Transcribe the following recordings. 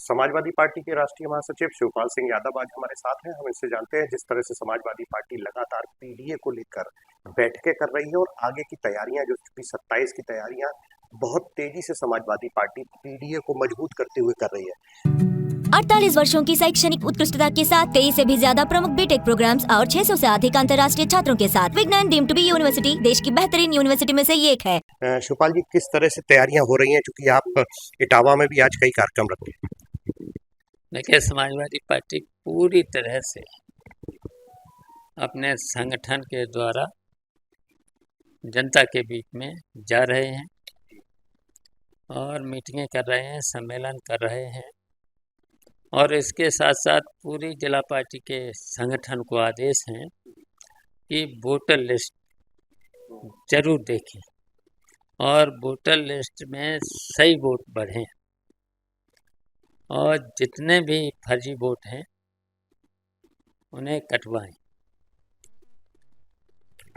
Samajwadi party के राष्ट्रीय महासचिव शिवपाल सिंह यादव आज हमारे साथ हैं। हम इनसे जानते हैं जिस तरह से समाजवादी पार्टी लगातार पीडीए को लेकर बैठकें कर रही है और आगे की तैयारियां जो कि 27 की तैयारियां बहुत तेजी से समाजवादी पार्टी पीडीए को मजबूत करते हुए कर रही है। 48 वर्षों की शैक्षणिक उत्कृष्टता के साथ 23 से भी ज्यादा प्रमुख बीटेक प्रोग्राम्स और 600 से अधिक अंतर्राष्ट्रीय छात्रों के साथ विज्ञान डीम्ड टू बी यूनिवर्सिटी देश की बेहतरीन यूनिवर्सिटी में से ये एक है। शिवपाल जी, किस तरह से तैयारियां हो रही हैं, क्योंकि आप इटावा में भी आज कई कार्यक्रम रखे हैं? देखिए, समाजवादी पार्टी पूरी तरह से अपने संगठन के द्वारा जनता के बीच में जा रहे हैं और मीटिंगें कर रहे हैं, सम्मेलन कर रहे हैं और इसके साथ साथ पूरी जिला पार्टी के संगठन को आदेश हैं कि वोटर लिस्ट जरूर देखें और वोटर लिस्ट में सही वोट बढ़ें और जितने भी फर्जी वोट हैं उन्हें कटवाएं।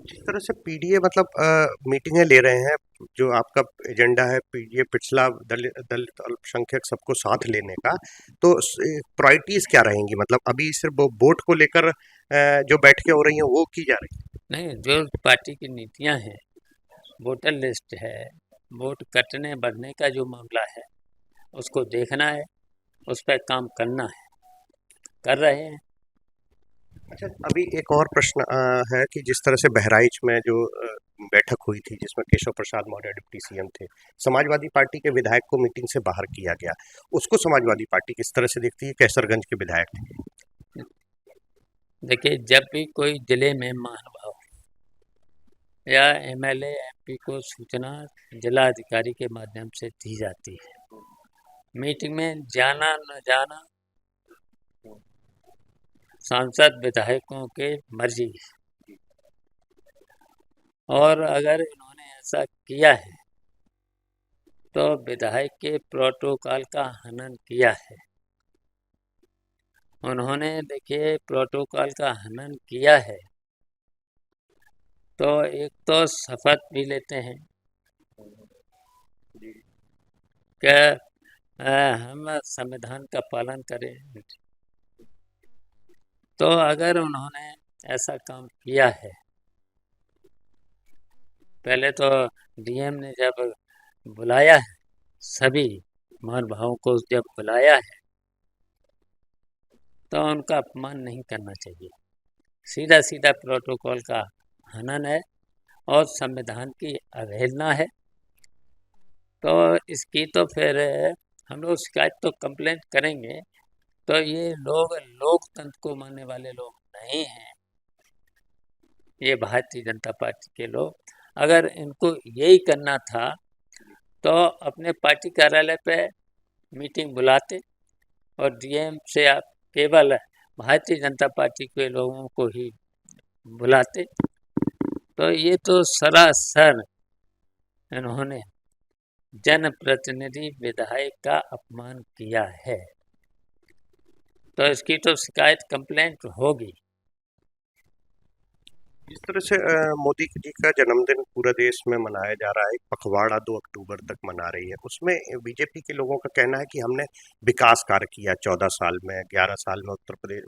जिस तरह से पीडीए मीटिंगें ले रहे हैं, जो आपका एजेंडा है पीडीए पिछला दलित अल्पसंख्यक सबको साथ लेने का, तो प्रायोरिटीज क्या रहेंगी? मतलब अभी सिर्फ वोट को लेकर जो बैठकें हो रही हैं वो की जा रही है? नहीं, जो पार्टी की नीतियां हैं, वोटर लिस्ट है, वोट कटने बढ़ने का जो मामला है उसको देखना है, उस पर काम करना है, कर रहे हैं। अच्छा, अभी एक और प्रश्न है कि जिस तरह से बहराइच में जो बैठक हुई थी जिसमें केशव प्रसाद मौर्य डिप्टी सीएम थे, समाजवादी पार्टी के विधायक को मीटिंग से बाहर किया गया, उसको समाजवादी पार्टी किस तरह से देखती है? कैसरगंज के विधायक थे। देखिए, जब भी कोई जिले में महानुभाव या एमएलए एमपी को सूचना जिला अधिकारी के माध्यम से दी जाती है, मीटिंग में जाना न जाना सांसद विधायकों के मर्जी है और अगर इन्होंने ऐसा किया है तो विधायक के प्रोटोकॉल का हनन किया है। उन्होंने देखिए प्रोटोकॉल का हनन किया है तो एक तो शपथ भी लेते हैं कि हम संविधान का पालन करें। तो अगर उन्होंने ऐसा काम किया है, पहले तो डीएम ने जब बुलाया है, सभी महानुभावों को जब बुलाया है तो उनका अपमान नहीं करना चाहिए। सीधा सीधा प्रोटोकॉल का हनन है और संविधान की अवहेलना है। तो इसकी तो फिर हम लोग शिकायत तो कंप्लेंट करेंगे। तो ये लोग लोकतंत्र को मानने वाले लोग नहीं हैं, ये भारतीय जनता पार्टी के लोग। अगर इनको यही करना था तो अपने पार्टी कार्यालय पे मीटिंग बुलाते और डीएम से आप केवल भारतीय जनता पार्टी के लोगों को ही बुलाते। तो ये तो सरासर इन्होंने जनप्रतिनिधि विधायक का अपमान किया है, तो इसकी तो शिकायत कंप्लेंट होगी। इस तरह से मोदी जी का जन्मदिन पूरा देश में मनाया जा रहा है, एक पखवाड़ा 2 अक्टूबर तक मना रही है। उसमें बीजेपी के लोगों का कहना है कि हमने विकास कार्य किया 14 साल में, 11 साल में उत्तर प्रदेश,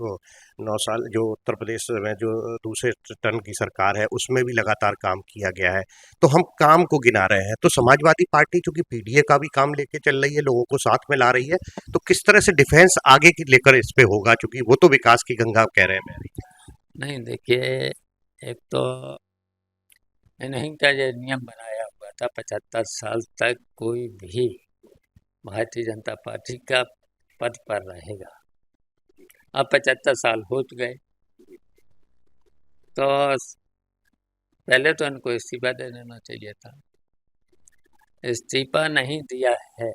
9 साल जो उत्तर प्रदेश में जो दूसरे टर्न की सरकार है उसमें भी लगातार काम किया गया है, तो हम काम को गिना रहे हैं। तो समाजवादी पार्टी चूंकि पीडीए का भी काम लेके चल रही है, लोगों को साथ में ला रही है, तो किस तरह से डिफेंस आगे की लेकर इस पे होगा, क्योंकि वो तो विकास की गंगा कह रहे हैं। नहीं, देखिए, एक तो इन्हीं का जो नियम बनाया हुआ था 75 साल तक कोई भी भारतीय जनता पार्टी का पद पर रहेगा। अब 75 साल हो गए तो पहले तो इनको इस्तीफा दे देना चाहिए था। इस्तीफा नहीं दिया है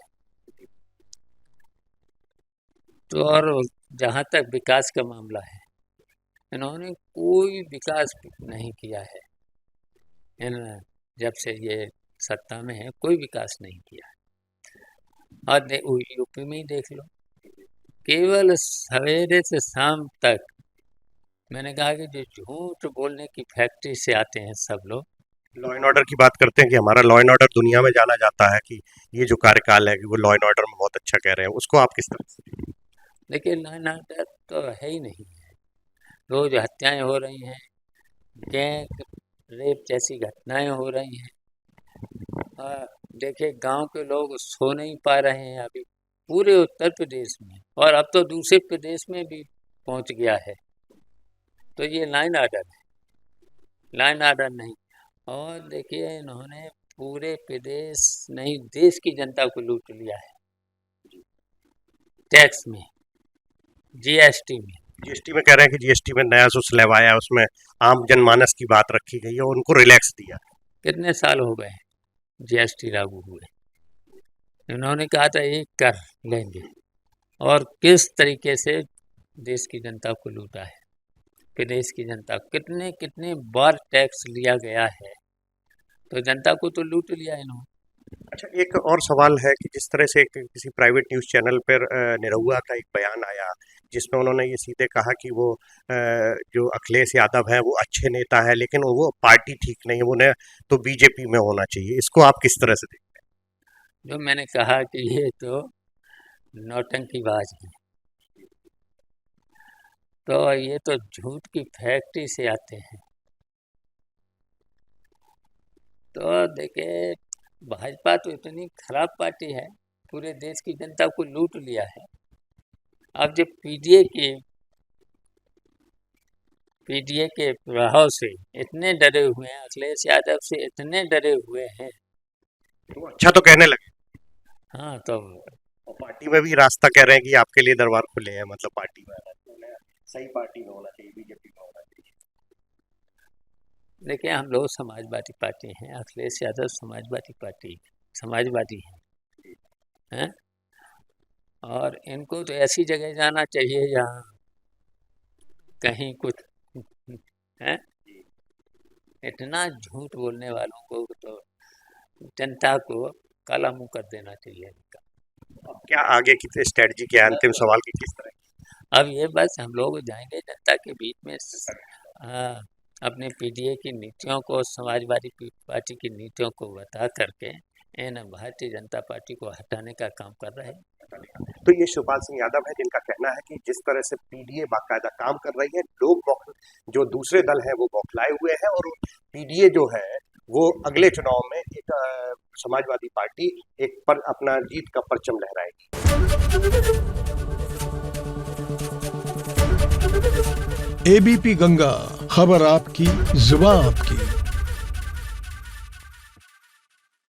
तो और जहाँ तक विकास का मामला है, इन्होंने कोई विकास नहीं किया है। इन जब से ये सत्ता में है कोई विकास नहीं किया है। और यूपी में ही देख लो, केवल सवेरे से शाम तक मैंने कहा कि जो झूठ बोलने की फैक्ट्री से आते हैं सब लोग। लॉ एंड ऑर्डर की बात करते हैं कि हमारा लॉ एंड ऑर्डर दुनिया में जाना जाता है, कि ये जो कार्यकाल है कि वो लॉ एंड ऑर्डर में बहुत अच्छा कह रहे हैं, उसको आप किस तरह से? देखिए लाइन ऑर्डर तो है ही नहीं है। रोज हत्याएं हो रही हैं, गैंग रेप जैसी घटनाएं हो रही हैं। देखिए गांव के लोग सो नहीं पा रहे हैं अभी पूरे उत्तर प्रदेश में, और अब तो दूसरे प्रदेश में भी पहुंच गया है। तो ये लाइन ऑर्डर है, लाइन ऑर्डर नहीं। और देखिए इन्होंने पूरे प्रदेश नहीं देश की जनता को लूट लिया है, टैक्स में, जीएसटी में। जीएसटी में कह रहे हैं कि जीएसटी में नया जो स्लैब आया है उसमें आम जनमानस की बात रखी गई है और उनको रिलैक्स दिया। कितने साल हो गए जीएसटी लागू हुए? इन्होंने कहा था एक कर लेंगे, और किस तरीके से देश की जनता को लूटा है। प्रदेश की जनता कितने कितने बार टैक्स लिया गया है, तो जनता को तो लूट लिया इन्होंने। अच्छा, एक और सवाल है कि जिस तरह से किसी प्राइवेट न्यूज़ चैनल पर निरहुआ का एक बयान आया जिसमें उन्होंने ये सीधे कहा कि वो जो अखिलेश यादव है वो अच्छे नेता है लेकिन वो पार्टी ठीक नहीं है, उन्हें तो बीजेपी में होना चाहिए। इसको आप किस तरह से देखते हैं? जो मैंने कहा कि ये तो नौटंकीबाज है, तो ये तो झूठ की फैक्ट्री से आते हैं। तो देखिए भाजपा तो इतनी खराब पार्टी है, पूरे देश की जनता को लूट लिया है। अब जब पीडीए के प्रभाव से इतने डरे हुए हैं, अखिलेश यादव से इतने डरे हुए हैं। तो अच्छा तो कहने लगे। हाँ, तो और पार्टी में भी रास्ता कह रहे हैं कि आपके लिए दरबार खुले हैं, मतलब पार्टी में सही पार्टी में होना चाहिए, बीजेपी में होना चाहिए। देखिए हम लोग समाजवादी पार्टी हैं, अखिलेश यादव समाजवादी हैं, और इनको तो ऐसी जगह जाना चाहिए जहाँ कहीं कुछ है। इतना झूठ बोलने वालों को तो जनता को काला मुंह कर देना चाहिए इनका। अब क्या आगे की स्ट्रेटजी क्या है? अंतिम सवाल की किस तरह की? अब ये बस हम लोग जाएंगे जनता के बीच में, अपने पीडीए की नीतियों को, समाजवादी पार्टी की नीतियों को बता करके इन भारतीय जनता पार्टी को हटाने का काम कर रहे हैं। तो ये शिवपाल सिंह यादव है जिनका कहना है कि जिस तरह से पीडीए बाकायदा काम कर रही है, लोग जो दूसरे दल हैं वो बौखलाए हुए हैं, और पीडीए जो है वो अगले चुनाव में एक समाजवादी पार्टी एक पर अपना जीत का परचम लहराएगी। एबीपी गंगा, खबर आपकी, जुबान आपकी।